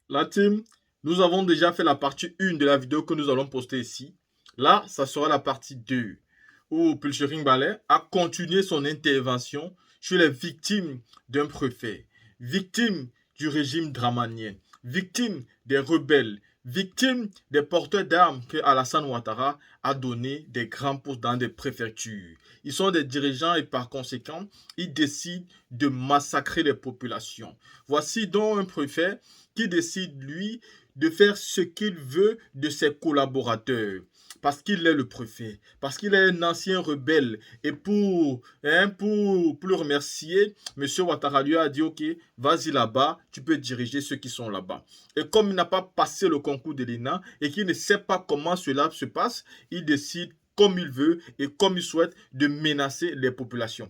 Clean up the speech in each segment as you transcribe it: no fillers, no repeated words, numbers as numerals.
La team, nous avons déjà fait la partie 1 de la vidéo que nous allons poster ici. Là, ça sera la partie 2 où Pulchering Ballet a continué son intervention sur les victimes d'un préfet, victimes du régime dramanien, victimes des rebelles, victimes des porteurs d'armes que Alassane Ouattara a donné des grands postes dans des préfectures. Ils sont des dirigeants et par conséquent, ils décident de massacrer les populations. Voici donc un préfet qui décide, lui, de faire ce qu'il veut de ses collaborateurs. Parce qu'il est le préfet, parce qu'il est un ancien rebelle. Et pour le remercier, M. Ouattara lui a dit, ok, vas-y là-bas, tu peux diriger ceux qui sont là-bas. Et comme il n'a pas passé le concours de l'ENA et qu'il ne sait pas comment cela se passe, il décide comme il veut et comme il souhaite de menacer les populations.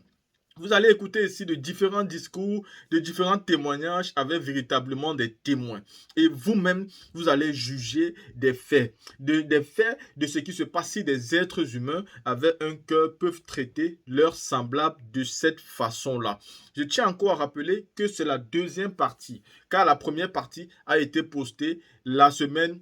Vous allez écouter ici de différents discours, de différents témoignages avec véritablement des témoins. Et vous-même, vous allez juger des faits. Des faits de ce qui se passe si des êtres humains avec un cœur peuvent traiter leurs semblables de cette façon-là. Je tiens encore à rappeler que c'est la deuxième partie, car la première partie a été postée la semaine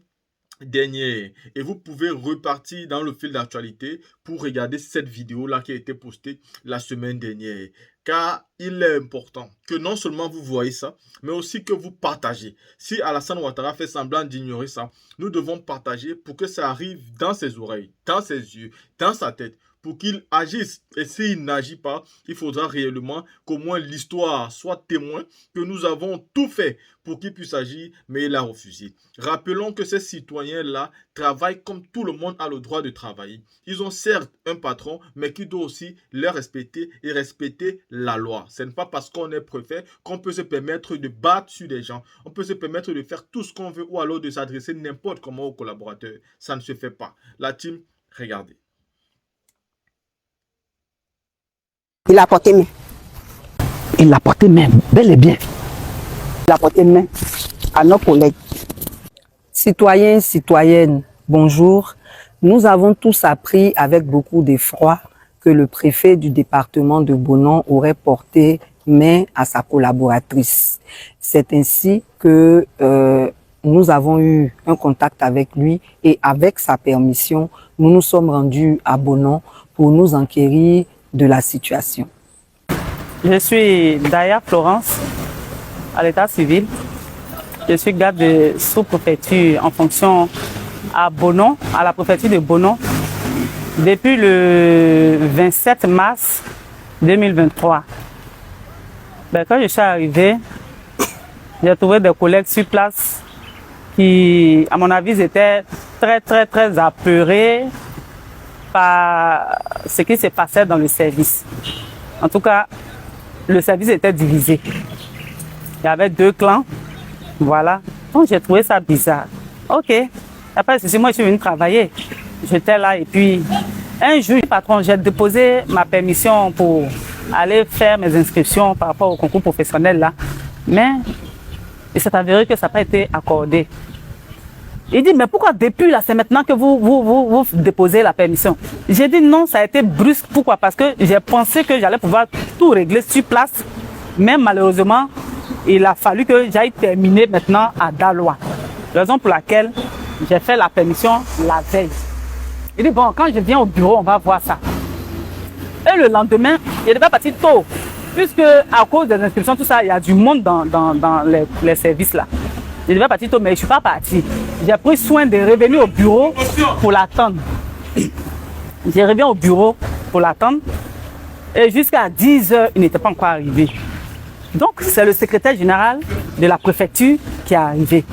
dernière. Et vous pouvez repartir dans le fil d'actualité pour regarder cette vidéo-là qui a été postée la semaine dernière. Car il est important que non seulement vous voyez ça, mais aussi que vous partagez. Si Alassane Ouattara fait semblant d'ignorer ça, nous devons partager pour que ça arrive dans ses oreilles, dans ses yeux, dans sa tête, pour qu'il agisse. Et s'il n'agit pas, il faudra réellement qu'au moins l'histoire soit témoin que nous avons tout fait pour qu'il puisse agir, mais il a refusé. Rappelons que ces citoyens-là travaillent comme tout le monde a le droit de travailler. Ils ont certes un patron, mais qui doit aussi les respecter et respecter la loi. Ce n'est pas parce qu'on est préfet qu'on peut se permettre de battre sur des gens. On peut se permettre de faire tout ce qu'on veut ou alors de s'adresser n'importe comment aux collaborateurs. Ça ne se fait pas. La team, regardez. Il a porté main. Il a porté main, bel et bien. Il a porté main à nos collègues. Citoyens, citoyennes, bonjour. Nous avons tous appris avec beaucoup d'effroi que le préfet du département de Bonon aurait porté main à sa collaboratrice. C'est ainsi que nous avons eu un contact avec lui et avec sa permission, nous nous sommes rendus à Bonon pour nous enquérir de la situation. Je suis Daya Florence, à l'état civil. Je suis garde de sous-préfecture en fonction à Bonon, à la préfecture de Bonon, depuis le 27 mars 2023. Quand je suis arrivé, j'ai trouvé des collègues sur place qui, à mon avis, étaient très apeurés par ce qui se passait dans le service. En tout cas, le service était divisé. Il y avait deux clans. Voilà. Donc j'ai trouvé ça bizarre. Ok. Après, c'est moi, je suis venu travailler. J'étais là et puis un jour, patron, j'ai déposé ma permission pour aller faire mes inscriptions par rapport au concours professionnel là. Mais il s'est avéré que ça n'a pas été accordé. Il dit, mais pourquoi depuis là, c'est maintenant que vous déposez la permission? J'ai dit non, ça a été brusque. Pourquoi? Parce que j'ai pensé que j'allais pouvoir tout régler sur place. Mais malheureusement, il a fallu que j'aille terminer maintenant à Daloa. Raison pour laquelle j'ai fait la permission la veille. Il dit, bon, quand je viens au bureau, on va voir ça. Et le lendemain, il devait partir tôt. Puisque à cause des inscriptions, tout ça, il y a du monde dans les services là. Je devais partir tôt, mais je ne suis pas parti. J'ai pris soin de revenir au bureau pour l'attendre. J'ai revenu au bureau pour l'attendre. Et jusqu'à 10 h, il n'était pas encore arrivé. Donc, c'est le secrétaire général de la préfecture qui est arrivé.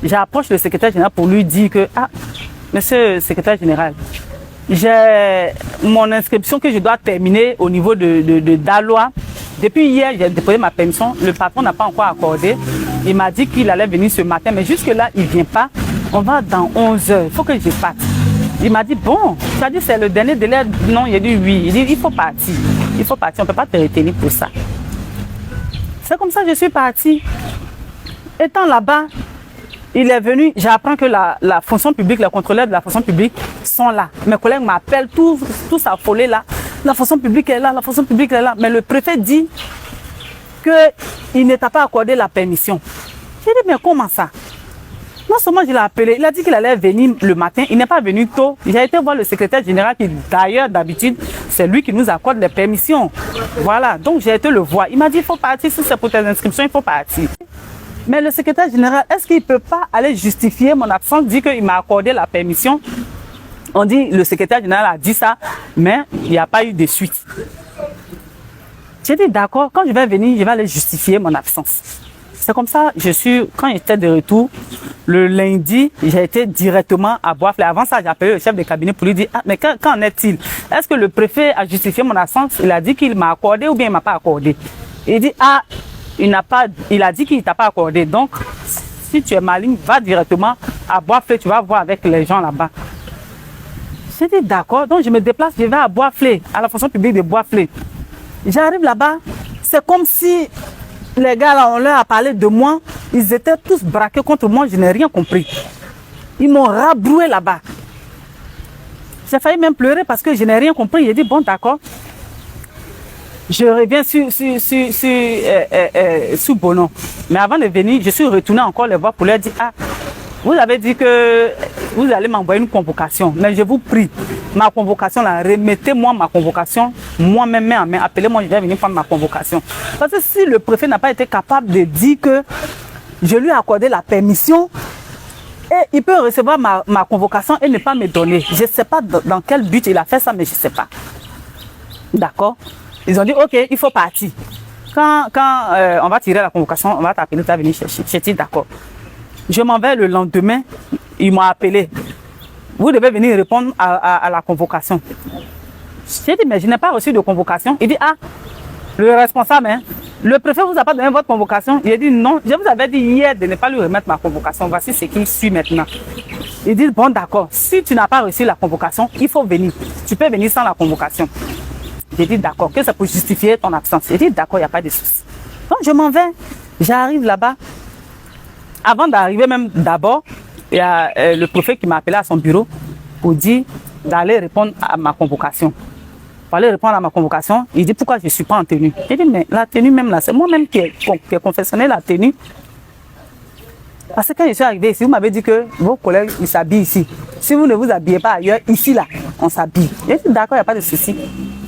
J'approche le secrétaire général pour lui dire que, ah, monsieur le secrétaire général, j'ai mon inscription que je dois terminer au niveau de Daloa. Depuis hier, j'ai déposé ma permission. Le patron n'a pas encore accordé. Il m'a dit qu'il allait venir ce matin, mais jusque-là, il ne vient pas. On va dans 11 h. Il faut que je parte. Il m'a dit, bon, tu as dit c'est le dernier délai. Non, il a dit oui. Il dit, il faut partir. Il faut partir. On ne peut pas te retenir pour ça. C'est comme ça que je suis partie. Étant là-bas, il est venu. J'apprends que la fonction publique, les contrôleurs de la fonction publique sont là. Mes collègues m'appellent, tous affolés là. La fonction publique est là, la fonction publique est là. Mais le préfet dit qu'il ne t'a pas accordé la permission. J'ai dit, mais comment ça? seulement je l'ai appelé, il a dit qu'il allait venir le matin, il n'est pas venu tôt. J'ai été voir le secrétaire général qui, d'ailleurs, d'habitude, c'est lui qui nous accorde les permissions. Voilà, donc j'ai été le voir. Il m'a dit, il faut partir, si c'est pour tes inscriptions, il faut partir. Mais le secrétaire général, est-ce qu'il ne peut pas aller justifier mon absence, dire qu'il m'a accordé la permission? On dit, le secrétaire général a dit ça, mais il n'y a pas eu de suite. J'ai dit, d'accord, quand je vais venir, je vais aller justifier mon absence. C'est comme ça, quand j'étais de retour, le lundi, j'ai été directement à Bois-Flé. Avant ça, j'ai appelé le chef de cabinet pour lui dire, ah, mais qu'en est-il? Est-ce que le préfet a justifié mon absence? Il a dit qu'il m'a accordé ou bien il ne m'a pas accordé? Il dit, ah, il a dit qu'il ne t'a pas accordé. Donc, si tu es maligne, va directement à Bois-Flé, tu vas voir avec les gens là-bas. J'ai dit, d'accord, donc je me déplace, je vais à Bois-Flé, à la fonction publique de Bois-Flé. J'arrive là-bas, c'est comme si les gars là, on leur a parlé de moi, ils étaient tous braqués contre moi, je n'ai rien compris. Ils m'ont rabroué là-bas. J'ai failli même pleurer parce que je n'ai rien compris. J'ai dit, bon, d'accord. Je reviens sur Bonon. Mais avant de venir, je suis retourné encore les voir pour leur dire, ah, vous avez dit que vous allez m'envoyer une convocation. Mais je vous prie, ma convocation, là, remettez-moi ma convocation, moi-même, main en main. Appelez-moi, je vais venir prendre ma convocation. Parce que si le préfet n'a pas été capable de dire que je lui ai accordé la permission, et il peut recevoir ma convocation et ne pas me donner. Je ne sais pas dans quel but il a fait ça, mais je ne sais pas. D'accord? Ils ont dit, OK, il faut partir. Quand on va tirer la convocation, on va t'appeler, tu vas venir chercher. J'ai dit, d'accord. Je m'en vais le lendemain, ils m'ont appelé. Vous devez venir répondre à la convocation. J'ai dit, mais je n'ai pas reçu de convocation. Il dit, ah, le responsable, hein, le préfet vous a pas donné votre convocation. Il a dit, non, je vous avais dit hier de ne pas lui remettre ma convocation. Voici ce qu'il suit maintenant. Il dit, bon, d'accord, si tu n'as pas reçu la convocation, il faut venir. Tu peux venir sans la convocation. J'ai dit, d'accord, que c'est pour justifier ton absence. J'ai dit, d'accord, il n'y a pas de souci. Donc, je m'en vais, j'arrive là-bas. Avant d'arriver même d'abord, il y a le préfet qui m'a appelé à son bureau pour dire d'aller répondre à ma convocation. Pour aller répondre à ma convocation, il dit pourquoi je ne suis pas en tenue. J'ai dit mais la tenue même là, c'est moi-même qui ai confectionné la tenue. Parce que quand je suis arrivé ici, vous m'avez dit que vos collègues ils s'habillent ici. Si vous ne vous habillez pas ailleurs, ici là, on s'habille. J'ai dit d'accord, il n'y a pas de souci.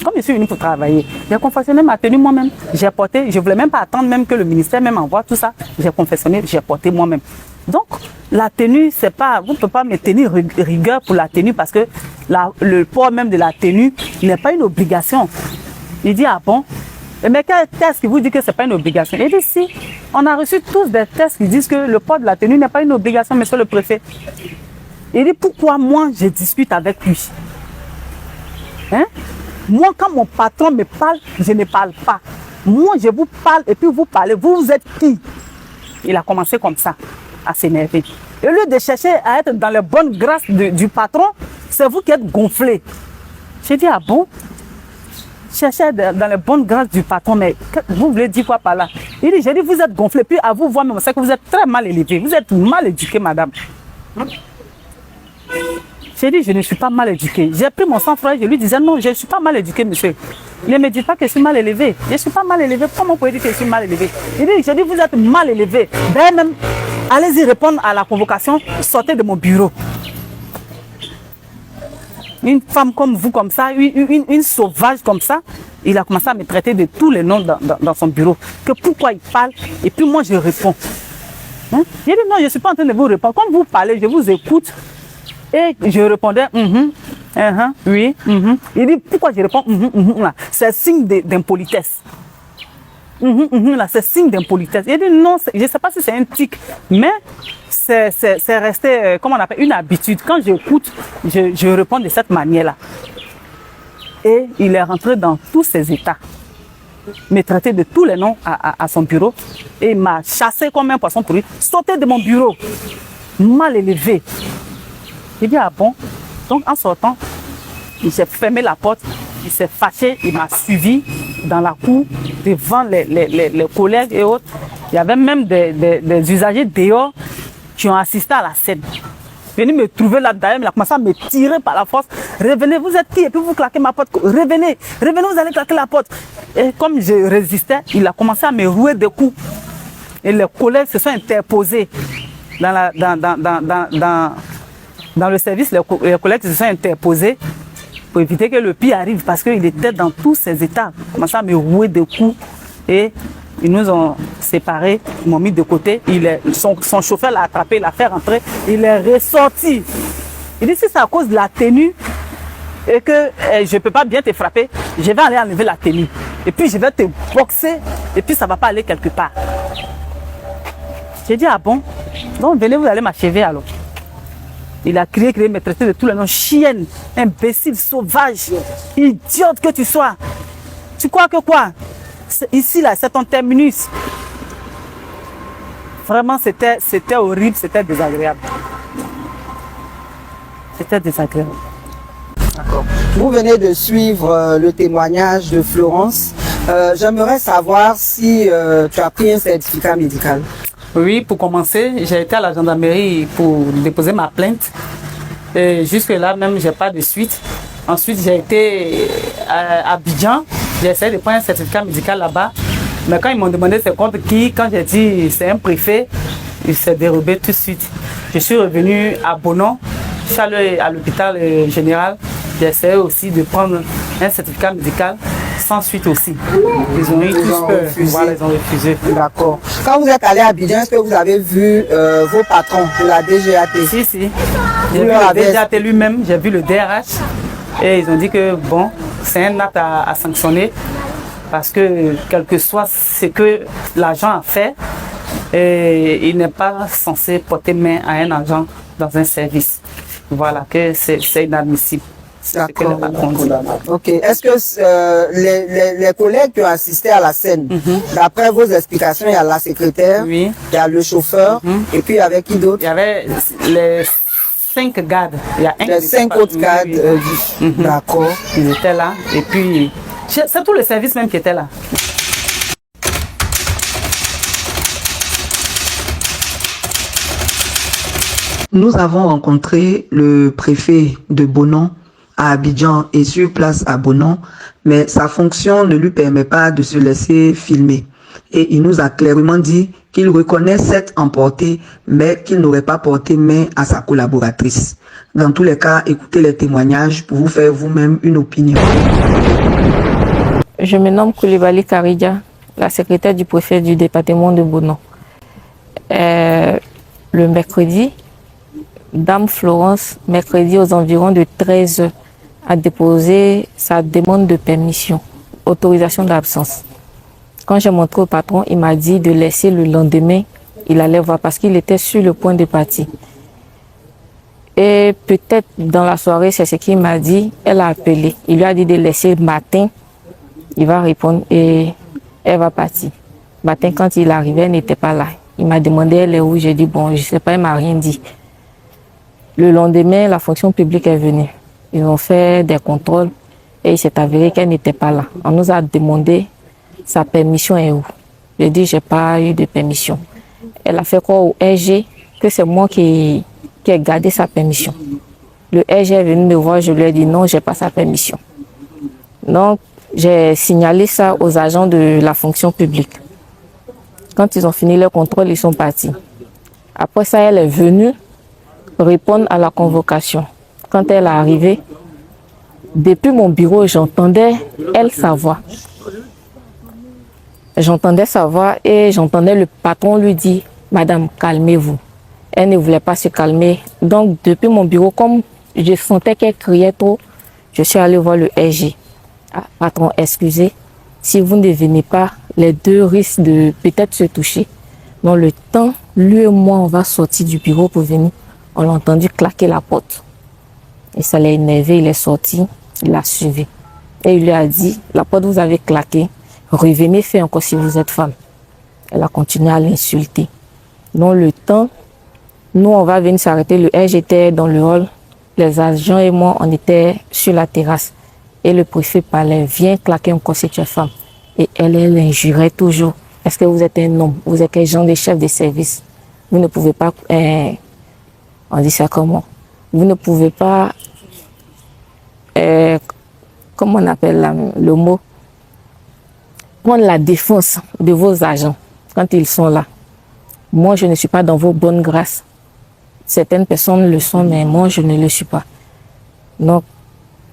Comme je suis venu pour travailler, j'ai confectionné ma tenue moi-même. J'ai porté, je ne voulais même pas attendre même que le ministère même envoie tout ça. J'ai confectionné, j'ai porté moi-même. Donc, la tenue, c'est pas, vous ne pouvez pas me tenir rigueur pour la tenue parce que le port même de la tenue n'est pas une obligation. Il dit, ah bon? Mais quel test qui vous dit que ce n'est pas une obligation? Il dit, si, on a reçu tous des tests qui disent que le port de la tenue n'est pas une obligation, monsieur le préfet. Il dit, pourquoi moi, je discute avec lui? Hein? Moi, quand mon patron me parle, je ne parle pas. Moi, je vous parle et puis vous parlez. Vous êtes qui? Il a commencé comme ça, à s'énerver. Et au lieu de chercher à être dans les bonnes grâces du patron, c'est vous qui êtes gonflé. J'ai dit, ah bon? Cherchez dans les bonnes grâces du patron, mais vous voulez dire quoi par là? Il dit, j'ai dit, vous êtes gonflé. Puis à vous voir, même, c'est que vous êtes très mal élevé. Vous êtes mal éduqué, madame. J'ai dit, je ne suis pas mal éduqué. J'ai pris mon sang-froid, je lui disais, non, je ne suis pas mal éduqué, monsieur. Ne me dites pas que je suis mal élevé. Je ne suis pas mal élevé. Comment vous pouvez dire que je suis mal élevé? Il dit, j'ai dit, vous êtes mal élevé. Ben même, allez-y répondre à la convocation, sortez de mon bureau. Une femme comme vous, comme ça, une sauvage comme ça, il a commencé à me traiter de tous les noms dans son bureau. Que pourquoi il parle, et puis moi je réponds. Hein? J'ai dit, non, je ne suis pas en train de vous répondre. Comme vous parlez, je vous écoute. Et je répondais, oui. Il dit, pourquoi je réponds, là? C'est signe d'impolitesse. Là, c'est signe d'impolitesse. Il dit, non, je ne sais pas si c'est un tic, mais c'est resté, comment on appelle, une habitude. Quand j'écoute, je réponds de cette manière-là. Et il est rentré dans tous ses états. Me traiter de tous les noms à son bureau. Et il m'a chassé comme un poisson pourri. Sortez de mon bureau. Mal élevé. Il dit, ah bon? Donc en sortant, il s'est fermé la porte, il s'est fâché, il m'a suivi dans la cour, devant les collègues et autres. Il y avait même des usagers dehors qui ont assisté à la scène. Venez me trouver là-dedans, il a commencé à me tirer par la force. Revenez, vous êtes qui? Et puis vous claquez ma porte. Revenez, vous allez claquer la porte. Et comme je résistais, il a commencé à me rouer des coups. Et les collègues se sont interposés. dans le service, les collègues se sont interposés pour éviter que le pire arrive parce qu'il était dans tous ses états. Il commençait à me rouer de coups et ils nous ont séparés, ils m'ont mis de côté. Son chauffeur l'a attrapé, il l'a fait rentrer, il est ressorti. Il dit si c'est à cause de la tenue et que je ne peux pas bien te frapper, je vais aller enlever la tenue. Et puis je vais te boxer et puis ça ne va pas aller quelque part. J'ai dit ah bon? Donc venez, vous allez m'achever alors. Il a crié, me traiter de tous les noms, chienne, imbécile, sauvage, idiote que tu sois. Tu crois que quoi? Ici, là, c'est ton terminus. Vraiment, c'était horrible, c'était désagréable. C'était désagréable. Vous venez de suivre le témoignage de Florence. J'aimerais savoir si tu as pris un certificat médical. Oui, pour commencer, j'ai été à la gendarmerie pour déposer ma plainte. Jusque-là, même, je n'ai pas de suite. Ensuite, j'ai été à Abidjan. J'ai essayé de prendre un certificat médical là-bas. Mais quand ils m'ont demandé c'est contre qui, quand j'ai dit c'est un préfet, il s'est dérobé tout de suite. Je suis revenu à Bonon, je suis allé à l'hôpital général. J'ai essayé aussi de prendre un certificat médical sans suite aussi. Ils ont eu tous peur. Voilà, ils ont refusé. D'accord. Quand vous êtes allé à Abidjan, est-ce que vous avez vu vos patrons de la DGAT? Si, si. J'ai vu le DGAT lui-même, j'ai vu le DRH. Et ils ont dit que bon, c'est un acte à sanctionner parce que quel que soit ce que l'agent a fait, il n'est pas censé porter main à un agent dans un service. Voilà, que c'est inadmissible. D'accord. Ok. Est-ce que les collègues qui ont assisté à la scène, d'après vos explications, il y a la secrétaire, oui, il y a le chauffeur, et puis avec qui d'autre? Il y avait les 5 gardes. Il y a les 5 autres gardes. D'accord. Ils étaient là. Et puis, c'est tout le service même qui était là. Nous avons rencontré le préfet de Bonon à Abidjan et sur place à Bonon, mais sa fonction ne lui permet pas de se laisser filmer. Et il nous a clairement dit qu'il reconnaît s'être emporté, mais qu'il n'aurait pas porté main à sa collaboratrice. Dans tous les cas, écoutez les témoignages pour vous faire vous-même une opinion. Je me nomme Koulibaly Karidja, la secrétaire du préfet du département de Bonon. Le mercredi, Dame Florence, mercredi aux environs de 13h, a déposé sa demande de permission, autorisation d'absence. Quand j'ai montré au patron, il m'a dit de laisser le lendemain, il allait voir parce qu'il était sur le point de partir. Et peut-être dans la soirée, c'est ce qu'il m'a dit, elle a appelé. Il lui a dit de laisser le matin, il va répondre et elle va partir. Le matin, quand il arrivait, elle n'était pas là. Il m'a demandé elle est où, j'ai dit bon, je ne sais pas, elle ne m'a rien dit. Le lendemain, la fonction publique est venue. Ils ont fait des contrôles et il s'est avéré qu'elle n'était pas là. On nous a demandé sa permission est où. J'ai dit j'ai pas eu de permission. Elle a fait quoi au RG que c'est moi qui ai gardé sa permission. Le RG est venu me voir, je lui ai dit non, j'ai pas sa permission. Donc j'ai signalé ça aux agents de la fonction publique. Quand ils ont fini leur contrôle, ils sont partis. Après ça, elle est venue répondre à la convocation. Quand elle est arrivée, depuis mon bureau, j'entendais sa voix. J'entendais sa voix et j'entendais le patron lui dire « Madame, calmez-vous ». Elle ne voulait pas se calmer. Donc, depuis mon bureau, comme je sentais qu'elle criait trop, je suis allée voir le RG. Ah, patron, excusez, si vous ne venez pas, les deux risquent de peut-être se toucher. Dans le temps, lui et moi, on va sortir du bureau pour venir. On l'a entendu claquer la porte. Et ça l'a énervé, il est sorti, il l'a suivi. Et il lui a dit, la porte vous avez claqué, revenez faire encore si vous êtes femme. Elle a continué à l'insulter. Dans le temps, nous on va venir s'arrêter, le RG était dans le hall, les agents et moi on était sur la terrasse. Et le préfet parlait, viens claquer encore si tu es femme. Et elle injurait toujours. Est-ce que vous êtes un homme? Vous êtes quel genre de chef de service? Vous ne pouvez pas... on dit ça comment? Vous ne pouvez pas... comment on appelle le mot? Prendre la défense de vos agents quand ils sont là. moi, je ne suis pas dans vos bonnes grâces. Certaines personnes le sont, mais moi, je ne le suis pas. Donc,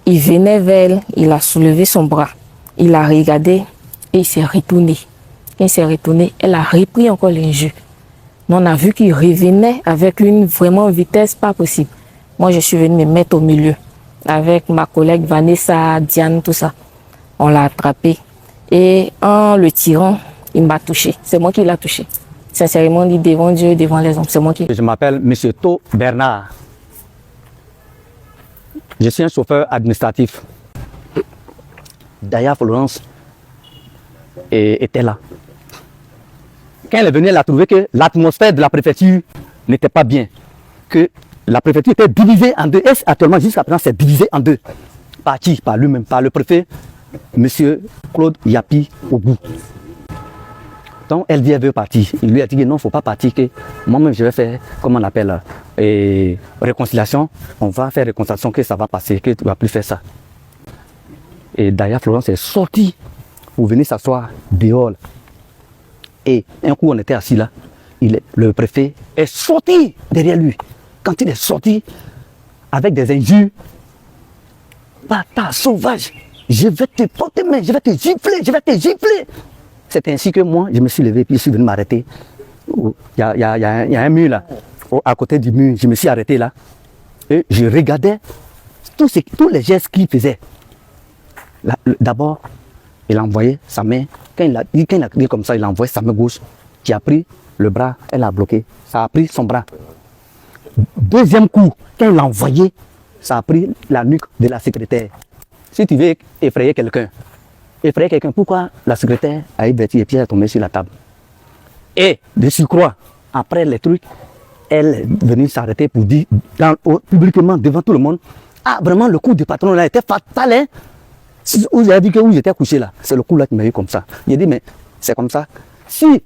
il venait vers elle, il a soulevé son bras, il a regardé et il s'est retourné. Quand il s'est retourné, elle a repris encore l'injure. On a vu qu'il revenait avec une vraiment vitesse pas possible. Moi, je suis venue me mettre au milieu avec ma collègue Vanessa, Diane, tout ça. On l'a attrapé et en le tirant, il m'a touché. C'est moi qui l'ai touché. Sincèrement, dit devant Dieu, devant les hommes, c'est moi qui. Je m'appelle M. To Bernard. Je suis un chauffeur administratif. Daya Florence était là. Quand elle est venue, elle a trouvé que l'atmosphère de la préfecture n'était pas bien. Que la préfecture était divisée en deux. Et actuellement, jusqu'à présent, c'est divisé en deux. Par qui? Par lui-même, par le préfet, M. Claude Yapi Ogou. Donc, elle dit, elle veut partir. Il lui a dit que non, il ne faut pas partir, que moi-même, je vais faire, comment on appelle, réconciliation. On va faire réconciliation, que ça va passer, que tu ne vas plus faire ça. Et Daya Florence est sortie pour venir s'asseoir dehors. Et un coup, on était assis là. Le préfet est sorti derrière lui. Quand il est sorti, avec des injures, bâtard sauvage, je vais te porter main, je vais te gifler, je vais te gifler. C'est ainsi que moi, je me suis levé et je suis venu m'arrêter. Il y a un mur là, à côté du mur, je me suis arrêté là. Et je regardais tous les gestes qu'il faisait. D'abord, il a envoyé sa main. Quand il a dit comme ça, il a envoyé sa main gauche qui a pris le bras, elle a bloqué. Ça a pris son bras. Deuxième coup, quand il a envoyé, ça a pris la nuque de la secrétaire. Si tu veux effrayer quelqu'un, pourquoi la secrétaire a éverti et puis elle est tombée sur la table? Et de surcroît, après les trucs, elle est venue s'arrêter pour dire publiquement devant tout le monde, ah vraiment le coup du patron là était fatal, hein? Vous avez dit que où j'étais couché là, c'est le coup là qui m'a eu comme ça. Il a dit mais c'est comme ça. Si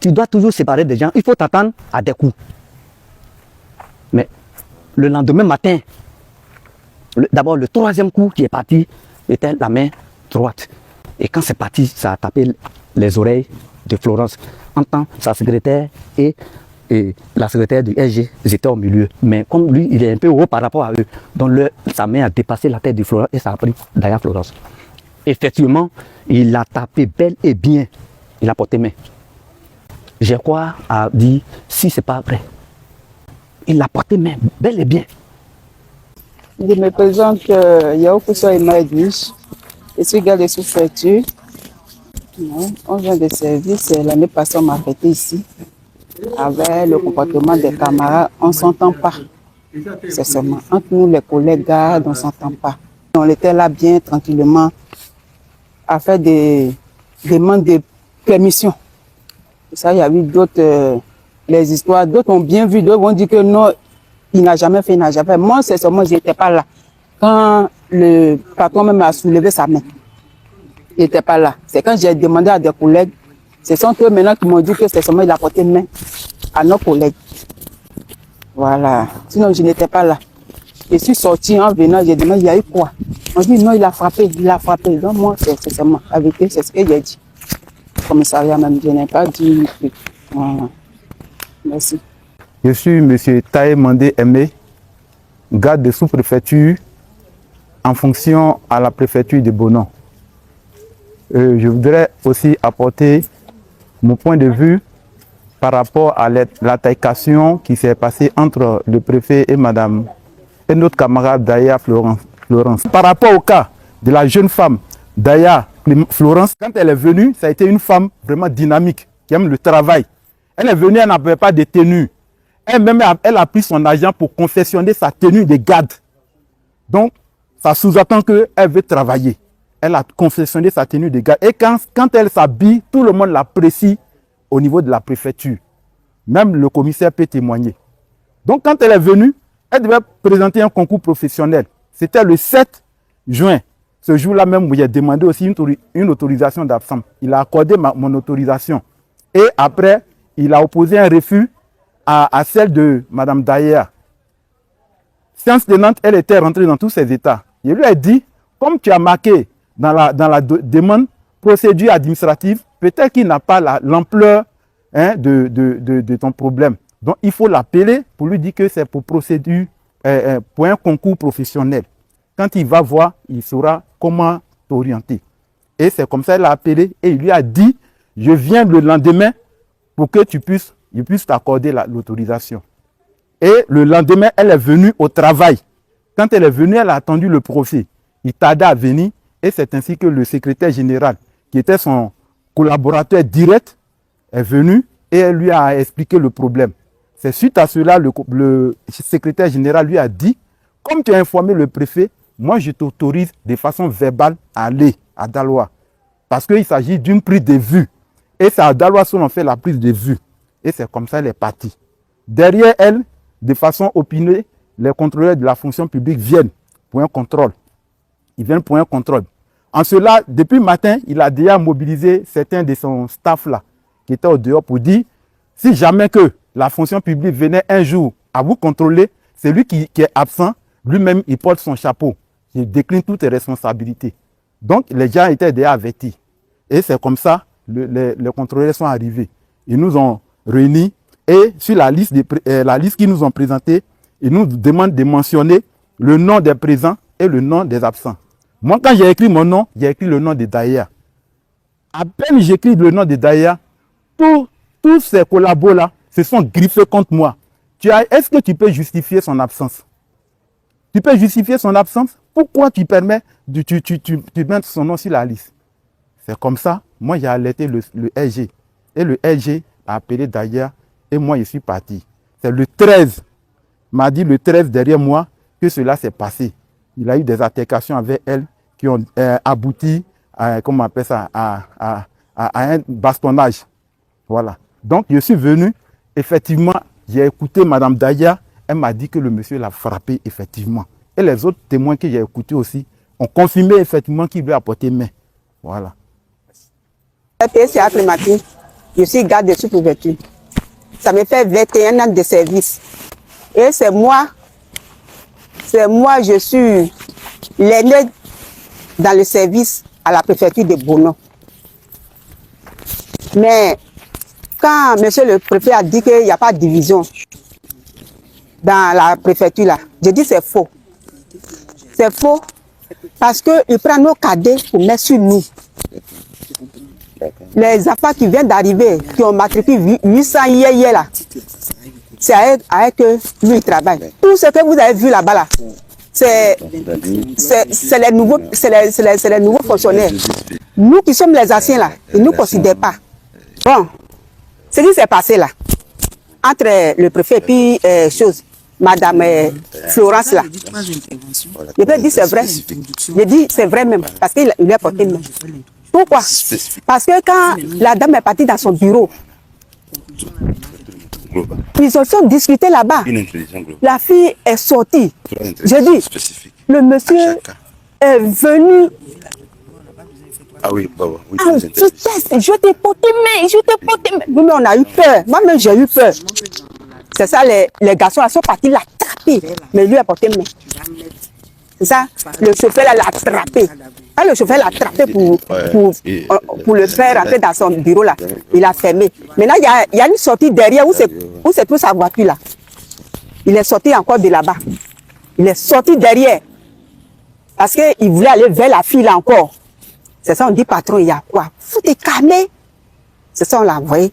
tu dois toujours séparer des gens, il faut t'attendre à des coups. Mais le lendemain matin, d'abord le troisième coup qui est parti était la main droite. Et quand c'est parti, ça a tapé les oreilles de Florence. En temps, sa secrétaire et la secrétaire du SG, ils étaient au milieu. Mais comme lui, il est un peu haut par rapport à eux, donc sa main a dépassé la tête de Florence et ça a pris Daya Florence. Effectivement, il a tapé bel et bien. Il a porté main. J'ai quoi à dire si c'est pas vrai. Il a porté main bel et bien. Je me présente Yaokuso Emma Edwige. Je suis garde de sous-préfecture. On vient de service. L'année passée, on m'a arrêté ici. Avec le comportement des camarades, on ne s'entend pas. C'est seulement entre nous, les collègues gardes, on ne s'entend pas. On était là bien tranquillement à faire des demandes de permission. Ça, il y a eu d'autres, les histoires, d'autres ont bien vu, d'autres vont dire que non, il n'a jamais fait, il n'a jamais fait. Moi, c'est seulement, je n'étais pas là. Quand le patron même a soulevé sa main, il n'était pas là. C'est quand j'ai demandé à des collègues, ce sont eux maintenant qui m'ont dit que c'est seulement il a porté main à nos collègues. Voilà. Sinon, je n'étais pas là. Je suis sorti en venant, j'ai demandé, il y a eu quoi? On dit non, il a frappé, il a frappé. Donc moi, c'est seulement avec eux, c'est ce que j'ai dit. Le commissariat même, je n'ai pas dit. Voilà. Merci. Je suis M. Taï Mandé Aimé, garde de sous-préfecture en fonction à la préfecture de Bonon. Je voudrais aussi apporter mon point de vue par rapport à l'altercation qui s'est passée entre le préfet et madame et notre camarade Daya Florence. Par rapport au cas de la jeune femme Daya Florence, quand elle est venue, ça a été une femme vraiment dynamique, qui aime le travail. Elle est venue, elle n'avait pas de tenue. Elle-même, elle a pris son argent pour confectionner sa tenue de garde. Donc, ça sous-entend qu'elle veut travailler. Elle a confectionné sa tenue de garde. Et quand elle s'habille, tout le monde l'apprécie au niveau de la préfecture. Même le commissaire peut témoigner. Donc, quand elle est venue, elle devait présenter un concours professionnel. C'était le 7 juin. Ce jour-là même, où j'ai demandé aussi une autorisation d'absence. Il a accordé mon autorisation. Et après, il a opposé un refus à celle de Mme Daya. Séance tenante, elle était rentrée dans tous ses états. Je lui ai dit, comme tu as marqué dans la demande procédure administrative, peut-être qu'il n'a pas l'ampleur hein, de ton problème. Donc, il faut l'appeler pour lui dire que c'est pour procédure, pour un concours professionnel. Quand il va voir, il saura comment t'orienter. Et c'est comme ça qu'il l'a appelé et il lui a dit, je viens le lendemain pour que il puisse t'accorder l'autorisation. Et le lendemain, elle est venue au travail. Quand elle est venue, elle a attendu le procès. Il tarda à venir et c'est ainsi que le secrétaire général, qui était son collaborateur direct, est venu et elle lui a expliqué le problème. C'est suite à cela, le secrétaire général lui a dit, comme tu as informé le préfet, moi je t'autorise de façon verbale à aller à Daloa. Parce qu'il s'agit d'une prise de vue. Et c'est à Daloa qu'on fait la prise de vue. Et c'est comme ça qu'elle est partie. Derrière elle, de façon opinée, les contrôleurs de la fonction publique viennent pour un contrôle. Ils viennent pour un contrôle. En cela, depuis le matin, il a déjà mobilisé certains de son staff là, qui étaient au dehors pour dire, si jamais que la fonction publique venait un jour à vous contrôler, c'est lui qui est absent, lui-même il porte son chapeau. Il décline toutes les responsabilités. Donc les gens étaient déjà avertis. Et c'est comme ça, les contrôleurs sont arrivés. Ils nous ont réunis et sur la liste qu'ils nous ont présentée, ils nous demandent de mentionner le nom des présents et le nom des absents. Moi, quand j'ai écrit mon nom, j'ai écrit le nom de Daya. À peine j'écris le nom de Daya, tous ces collabos-là se sont griffés contre moi. Est-ce que tu peux justifier son absence? Tu peux justifier son absence? Pourquoi tu permets tu mets son nom sur la liste? C'est comme ça, moi j'ai alerté le LG. Et le LG a appelé Daya et moi je suis parti. C'est le 13, m'a dit le 13 derrière moi que cela s'est passé. Il a eu des altercations avec elle qui ont abouti à, comment on appelle ça, à un bastonnage. Voilà. Donc je suis venu, effectivement, j'ai écouté Madame Daya, elle m'a dit que le monsieur l'a frappé, effectivement. Et les autres témoins que j'ai écoutés aussi ont confirmé effectivement qu'il lui a porté main. Voilà. C'est acclimaté. Je suis garde de sous-préfecture. Ça me fait 21 ans de service. Et c'est moi, je suis l'aîné dans le service à la préfecture de Bono. Mais quand monsieur le préfet a dit qu'il n'y a pas de division dans la préfecture là, je dis c'est faux. C'est faux parce qu'il prend nos cadets pour mettre sur nous. Les enfants qui viennent d'arriver, qui ont matriculé 800 hier là, c'est avec eux lui il travaille. Tout ce que vous avez vu là-bas là, c'est les nouveaux fonctionnaires. Nous qui sommes les anciens là, ils ne nous considèrent pas. Bon, ce qui s'est passé là, entre le préfet et puis Madame Florence là, je peux dire c'est vrai. Je dis c'est vrai même, parce qu'il lui a porté une main. Pourquoi? Parce que quand la dame est partie dans son bureau, ils ont discuté là-bas. La fille est sortie. Je dis, le monsieur est venu. Ah oui, bah, oui. En vitesse, je t'ai porté main, Nous, on a eu peur. Moi-même, j'ai eu peur. C'est ça, les garçons sont partis l'attraper. Mais lui a porté main. C'est ça, le chauffeur l'a attrapé. Quand le chauffeur l'a attrapé pour le faire rentrer dans son bureau là, il a fermé. Maintenant, il y a une sortie derrière où c'est tout sa voiture là. Il est sorti encore de là-bas. Il est sorti derrière. Parce qu'il voulait aller vers la fille là encore. C'est ça, on dit patron, il y a quoi? Faut te calmer. C'est ça, on l'a envoyé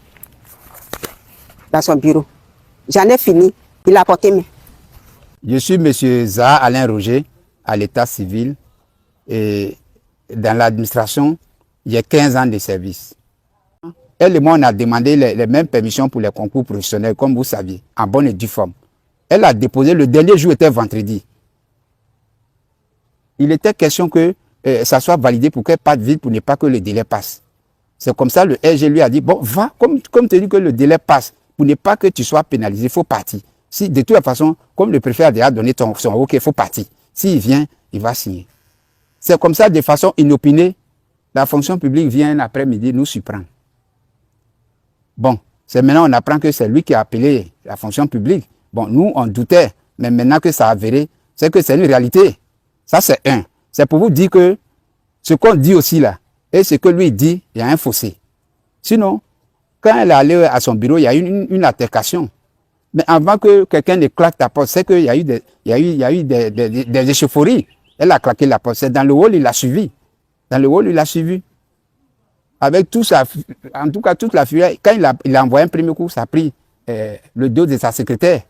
dans son bureau. J'en ai fini. Il a porté main. Je suis M. Zaha Alain Roger à l'état civil et dans l'administration, il y a 15 ans de service. Elle et moi, on a demandé les mêmes permissions pour les concours professionnels, comme vous saviez, en bonne et due forme. Elle a déposé, le dernier jour était vendredi. Il était question que ça soit validé pour qu'elle parte vite pour ne pas que le délai passe. C'est comme ça, le RG lui a dit, bon, va, comme tu dis que le délai passe, pour ne pas que tu sois pénalisé, il faut partir. Si, de toute façon, comme le préfet a déjà donné son OK, il faut partir. S'il vient, il va signer. C'est comme ça, de façon inopinée, la fonction publique vient l'après-midi nous surprendre. Bon, c'est maintenant on apprend que c'est lui qui a appelé la fonction publique. Bon, nous, on doutait, mais maintenant que ça a avéré, c'est que c'est une réalité. Ça, c'est un. C'est pour vous dire que ce qu'on dit aussi là, et ce que lui dit, il y a un fossé. Sinon, Quand elle est allée à son bureau, il y a eu une altercation. Mais avant que quelqu'un ne claque ta porte, c'est qu'il y a eu des échauffourées. Elle a claqué la porte. C'est dans le hall, il l'a suivi. Dans le hall, il l'a suivi. Avec tout ça, en tout cas, toute la fureur. Quand il a envoyé un premier coup, ça a pris le dos de sa secrétaire.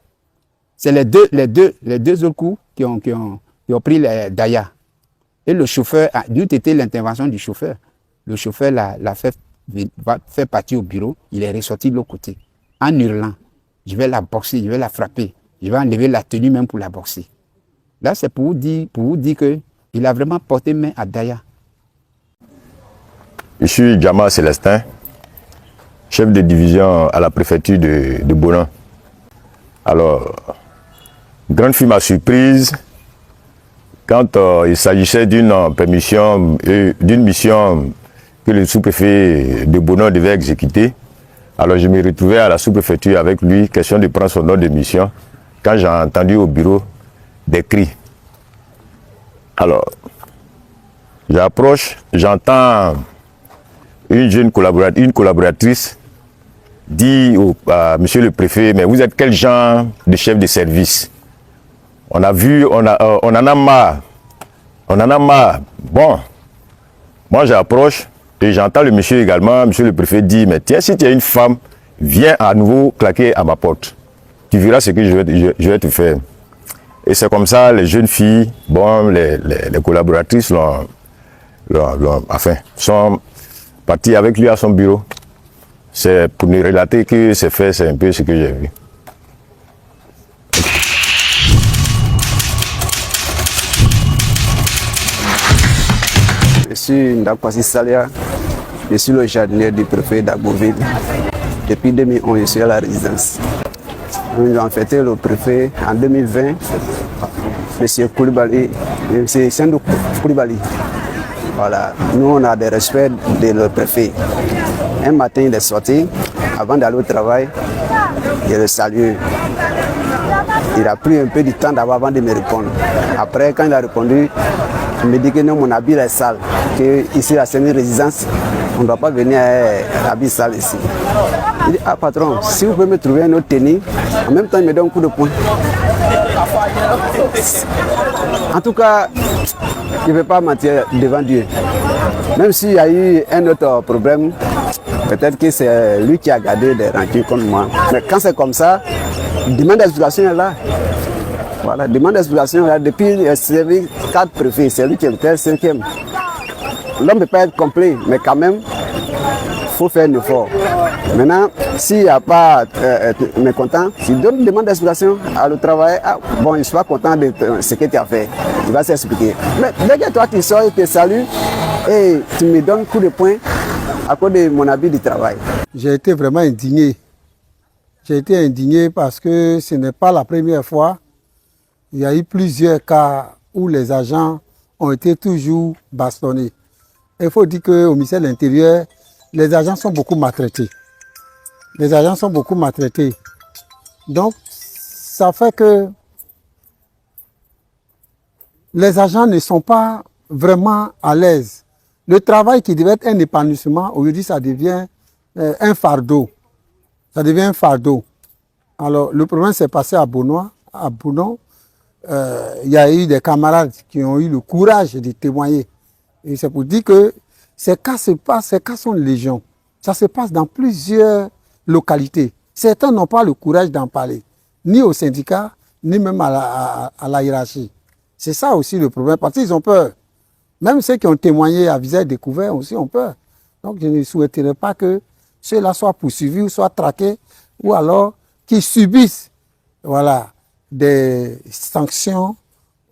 C'est les deux autres coups qui ont pris Daya. Et le chauffeur, d'où était l'intervention du chauffeur. Le chauffeur l'a fait partir au bureau. Il est ressorti de l'autre côté, en hurlant. Je vais la boxer, je vais la frapper. Je vais enlever la tenue même pour la boxer. Là, c'est pour vous dire qu'il a vraiment porté main à Daya. Je suis Djama Célestin, chef de division à la préfecture de Bonan. Alors, grande fut ma surprise quand il s'agissait d'une permission, d'une mission que le sous-préfet de Bonan devait exécuter. Alors je me retrouvais à la sous-préfecture avec lui, question de prendre son ordre de mission, quand j'ai entendu au bureau des cris. Alors, j'approche, j'entends une collaboratrice dit à monsieur le préfet, mais vous êtes quel genre de chef de service? On a vu, on en a marre. On en a marre. Bon, moi j'approche et j'entends le monsieur également, monsieur le préfet dit, mais tiens, si tu es une femme, viens à nouveau claquer à ma porte. Tu verras ce que je vais te faire. Et c'est comme ça, les jeunes filles, bon, les collaboratrices sont parties avec lui à son bureau. C'est pour nous relater que c'est fait, c'est un peu ce que j'ai vu. Je suis Ndakwasi Salia, je suis le jardinier du préfet d'Agboville. Depuis 2011, je suis à la résidence. Nous avons fêté le préfet en 2020, M. Koulibaly, M. Sendou Koulibaly. Voilà, nous on a des respects de le préfet. Un matin, il est sorti, avant d'aller au travail, je le salue. Il a pris un peu de temps d'abord avant de me répondre. Après, quand il a répondu, il me dit que non, mon habit est sale, que ici, à une résidence, on ne doit pas venir à habit sale ici. Il dit, ah patron, si vous pouvez me trouver une autre tenue, en même temps, il me donne un coup de poing. En tout cas, je ne vais pas mentir devant Dieu. Même s'il y a eu un autre problème, peut-être que c'est lui qui a gardé des rancunes contre moi. Mais quand c'est comme ça, demande d'explication est là. Voilà, demande d'explication là. Depuis le service 4 préfets, c'est lui qui est le 5e. L'homme ne peut pas être complet, mais quand même, il faut faire un effort. Maintenant, s'il n'y a pas mécontent, s'il donne une demande d'explication à le travail, ah, bon, il ne soit pas content de ce que tu as fait. Il va s'expliquer. Mais dès que toi tu sors, il te salue et tu me donnes un coup de poing à cause de mon habit du travail. J'ai été vraiment indigné. J'ai été indigné parce que ce n'est pas la première fois. Il y a eu plusieurs cas où les agents ont été toujours bastonnés. Il faut dire qu'au ministère de l'Intérieur, les agents sont beaucoup maltraités. Les agents sont beaucoup maltraités. Donc, ça fait que les agents ne sont pas vraiment à l'aise. Le travail qui devait être un épanouissement, aujourd'hui, ça devient un fardeau. Ça devient un fardeau. Alors, le problème s'est passé à Bonan. Il y a eu des camarades qui ont eu le courage de témoigner. Et c'est pour dire que ces cas sont légion. Ça se passe dans plusieurs localités. Certains n'ont pas le courage d'en parler, ni au syndicat, ni même à la hiérarchie. C'est ça aussi le problème, parce qu'ils ont peur. Même ceux qui ont témoigné à visage découvert aussi ont peur. Donc je ne souhaiterais pas que ceux-là soient poursuivis ou soient traqués, ou alors qu'ils subissent des sanctions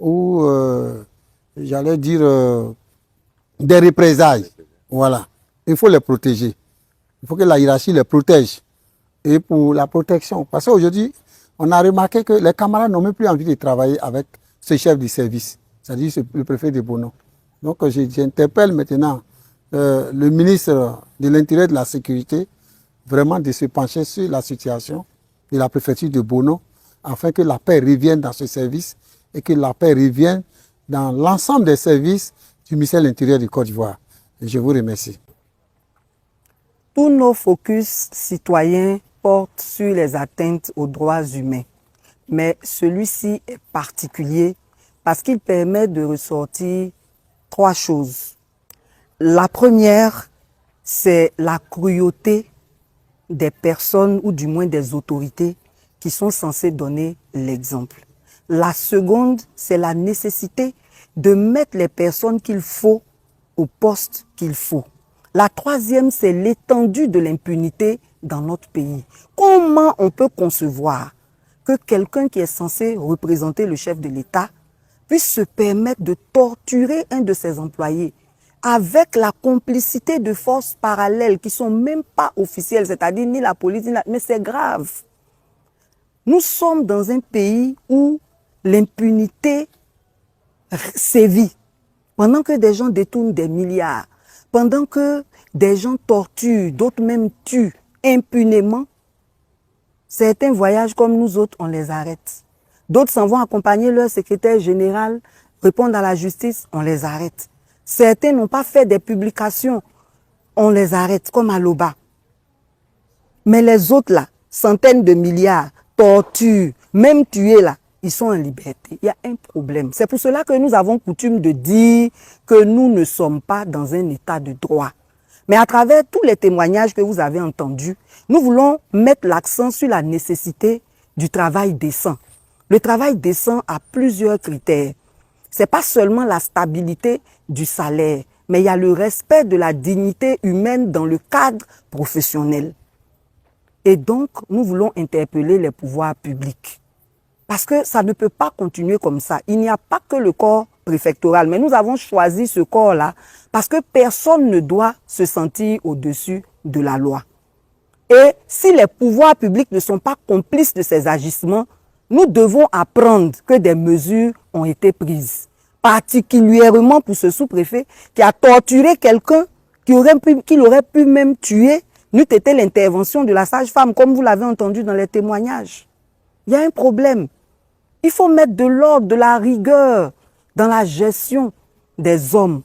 ou, j'allais dire, des représailles. Voilà. Il faut les protéger. Il faut que la hiérarchie les protège. Et pour la protection, parce qu'aujourd'hui, on a remarqué que les camarades n'ont même plus envie de travailler avec ce chef du service, c'est-à-dire le préfet de Bonan. Donc j'interpelle maintenant le ministre de l'Intérieur et de la Sécurité, vraiment de se pencher sur la situation de la préfecture de Bonan, afin que la paix revienne dans ce service et que la paix revienne dans l'ensemble des services du ministère de l'Intérieur du Côte d'Ivoire. Et je vous remercie. Tous nos focus citoyens portent sur les atteintes aux droits humains. Mais celui-ci est particulier parce qu'il permet de ressortir 3 choses. La première, c'est la cruauté des personnes ou du moins des autorités qui sont censées donner l'exemple. La seconde, c'est la nécessité de mettre les personnes qu'il faut au poste qu'il faut. La troisième, c'est l'étendue de l'impunité dans notre pays. Comment on peut concevoir que quelqu'un qui est censé représenter le chef de l'État puisse se permettre de torturer un de ses employés avec la complicité de forces parallèles qui ne sont même pas officielles, c'est-à-dire ni la police, mais c'est grave. Nous sommes dans un pays où l'impunité sévit. Pendant que des gens détournent des milliards, pendant que des gens torturent, d'autres même tuent impunément, certains voyages comme nous autres, on les arrête. D'autres s'en vont accompagner leur secrétaire général, répondre à la justice, on les arrête. Certains n'ont pas fait des publications, on les arrête, comme à Loba. Mais les autres là, centaines de milliards, torture, même tués là, ils sont en liberté. Il y a un problème. C'est pour cela que nous avons coutume de dire que nous ne sommes pas dans un état de droit. Mais à travers tous les témoignages que vous avez entendus, nous voulons mettre l'accent sur la nécessité du travail décent. Le travail décent a plusieurs critères. C'est pas seulement la stabilité du salaire, mais il y a le respect de la dignité humaine dans le cadre professionnel. Et donc, nous voulons interpeller les pouvoirs publics. Parce que ça ne peut pas continuer comme ça. Il n'y a pas que le corps préfectoral, mais nous avons choisi ce corps-là parce que personne ne doit se sentir au-dessus de la loi. Et si les pouvoirs publics ne sont pas complices de ces agissements, nous devons apprendre que des mesures ont été prises. Particulièrement pour ce sous-préfet qui a torturé quelqu'un qui aurait pu même tuer, n'eût été l'intervention de la sage-femme, comme vous l'avez entendu dans les témoignages. Il y a un problème. Il faut mettre de l'ordre, de la rigueur dans la gestion des hommes.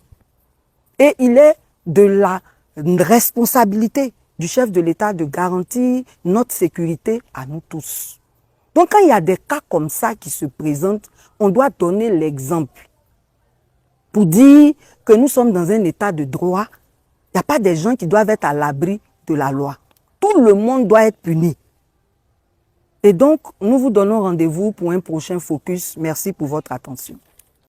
Et il est de la responsabilité du chef de l'État de garantir notre sécurité à nous tous. Donc quand il y a des cas comme ça qui se présentent, on doit donner l'exemple pour dire que nous sommes dans un état de droit. Il n'y a pas des gens qui doivent être à l'abri de la loi. Tout le monde doit être puni. Et donc, nous vous donnons rendez-vous pour un prochain focus. Merci pour votre attention.